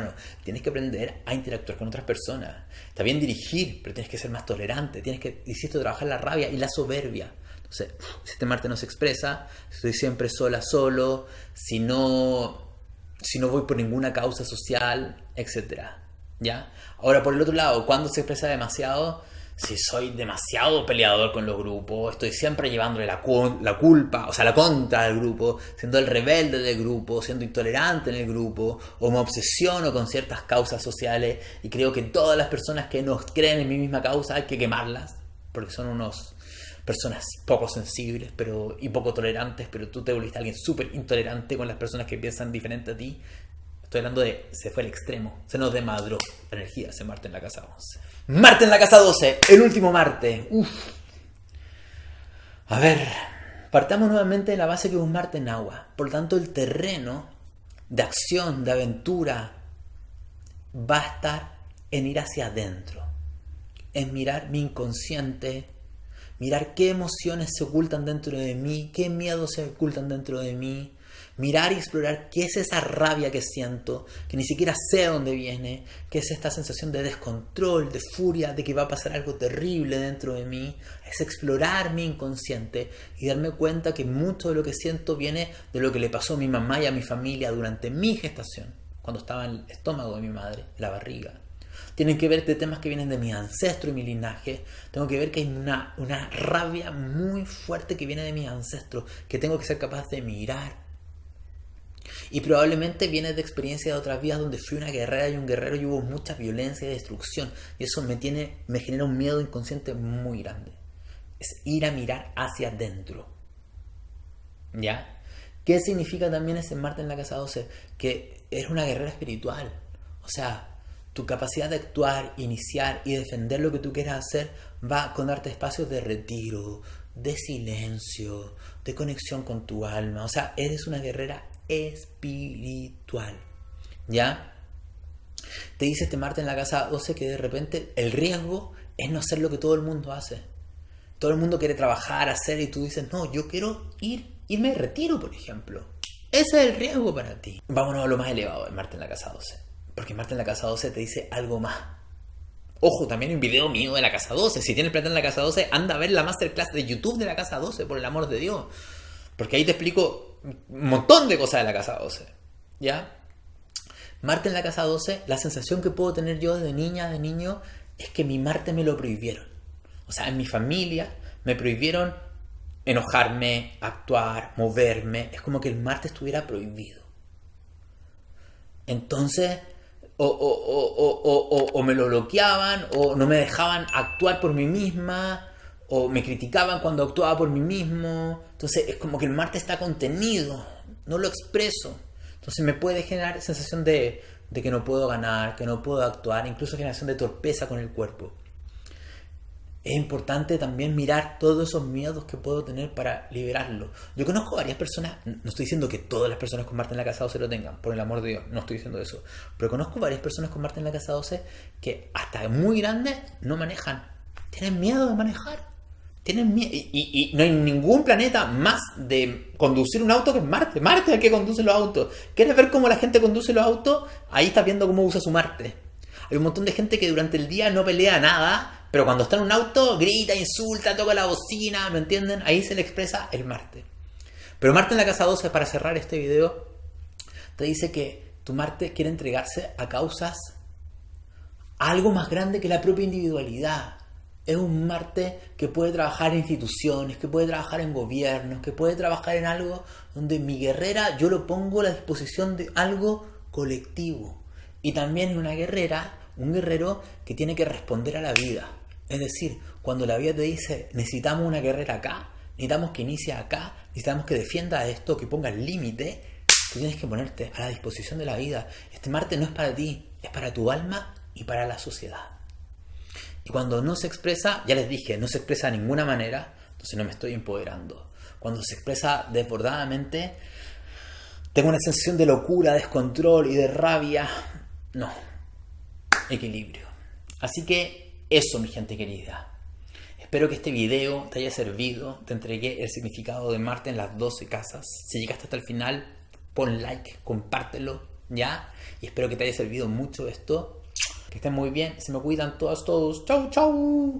Tienes que aprender a interactuar con otras personas. Está bien dirigir, pero tienes que ser más tolerante. Tienes que, insisto, trabajar la rabia y la soberbia. Entonces, si este Marte no se expresa, estoy siempre solo, si no voy por ninguna causa social, etc. ¿Ya? Ahora, por el otro lado, ¿cuándo se expresa demasiado? Si soy demasiado peleador con los grupos, estoy siempre llevándole la culpa, o sea, la contra del grupo, siendo el rebelde del grupo, siendo intolerante en el grupo, o me obsesiono con ciertas causas sociales y creo que todas las personas que no creen en mi misma causa hay que quemarlas, porque son unos personas poco sensibles y poco tolerantes, pero tú te volviste alguien súper intolerante con las personas que piensan diferente a ti. Estoy hablando de, se fue al extremo, se nos desmadró la energía ese Marte en la casa 11. Marte en la casa 12, el último Marte. A ver, partamos nuevamente de la base que es un Marte en agua. Por lo tanto, el terreno de acción, de aventura, va a estar en ir hacia adentro. En mirar mi inconsciente, mirar qué emociones se ocultan dentro de mí, qué miedos se ocultan dentro de mí, Mirar y explorar qué es esa rabia que siento, que ni siquiera sé de dónde viene, qué es esta sensación de descontrol, de furia, de que va a pasar algo terrible dentro de mí. Es explorar mi inconsciente y darme cuenta que mucho de lo que siento viene de lo que le pasó a mi mamá y a mi familia durante mi gestación, cuando estaba en el estómago de mi madre, en la barriga. Tienen que ver de temas que vienen de mi ancestro y mi linaje. Tengo que ver que hay una rabia muy fuerte que viene de mis ancestros, que tengo que ser capaz de mirar. Y probablemente viene de experiencias de otras vidas donde fui una guerrera y un guerrero y hubo mucha violencia y destrucción. Y eso me genera un miedo inconsciente muy grande. Es ir a mirar hacia adentro. ¿Ya? ¿Qué significa también ese Marte en la casa 12? Que eres una guerrera espiritual. O sea, tu capacidad de actuar, iniciar y defender lo que tú quieras hacer va con darte espacios de retiro, de silencio, de conexión con tu alma. O sea, eres una guerrera espiritual. ¿Ya? Te dice este Marte en la casa 12 que de repente el riesgo es no hacer lo que todo el mundo hace. Todo el mundo quiere trabajar, hacer, y tú dices, no, yo quiero irme de retiro, por ejemplo. Ese es el riesgo para ti. Vámonos a lo más elevado de Marte en la casa 12. Porque Marte en la casa 12 te dice algo más. Ojo, también hay un video mío de la casa 12. Si tienes plata en la casa 12, anda a ver la masterclass de YouTube de la casa 12, por el amor de Dios. Porque ahí te explico un montón de cosas de la casa 12. ¿Ya? Marte en la casa 12, la sensación que puedo tener yo de niña, de niño, es que mi Marte me lo prohibieron. O sea, en mi familia me prohibieron enojarme, actuar, moverme. Es como que el Marte estuviera prohibido. Entonces, o me lo bloqueaban, o no me dejaban actuar por mí misma, o me criticaban cuando actuaba por mí mismo. Entonces es como que el Marte está contenido, no lo expreso. Entonces me puede generar sensación de que no puedo ganar, que no puedo actuar, incluso generación de torpeza con el cuerpo. Es importante también mirar todos esos miedos que puedo tener para liberarlos. Yo conozco varias personas, no estoy diciendo que todas las personas con Marte en la casa 12 lo tengan, por el amor de Dios, no estoy diciendo eso. Pero conozco varias personas con Marte en la casa 12 que hasta muy grandes no manejan. Tienen miedo de manejar. Tienen miedo. Y no hay ningún planeta más de conducir un auto que es Marte. Marte es el que conduce los autos. ¿Quieres ver cómo la gente conduce los autos? Ahí estás viendo cómo usa su Marte. Hay un montón de gente que durante el día no pelea nada, pero cuando está en un auto grita, insulta, toca la bocina, ¿me entienden? Ahí se le expresa el Marte. Pero Marte en la casa 12, para cerrar este video, te dice que tu Marte quiere entregarse a causas, a algo más grande que la propia individualidad. Es un Marte que puede trabajar en instituciones, que puede trabajar en gobiernos, que puede trabajar en algo donde mi guerrera yo lo pongo a la disposición de algo colectivo. Y también es una guerrera, un guerrero que tiene que responder a la vida. Es decir, cuando la vida te dice, necesitamos una guerrera acá, necesitamos que inicie acá, necesitamos que defienda esto, que ponga el límite, tú tienes que ponerte a la disposición de la vida. Este Marte no es para ti, es para tu alma y para la sociedad. Y cuando no se expresa, ya les dije, no se expresa de ninguna manera, entonces no me estoy empoderando. Cuando se expresa desbordadamente, tengo una sensación de locura, descontrol y de rabia. No, equilibrio. Así que eso, mi gente querida. Espero que este video te haya servido. Te entregué el significado de Marte en las 12 casas. Si llegaste hasta el final, pon like, compártelo, ¿ya? Y espero que te haya servido mucho esto. Que estén muy bien. Se me cuidan todos. Chau, chau.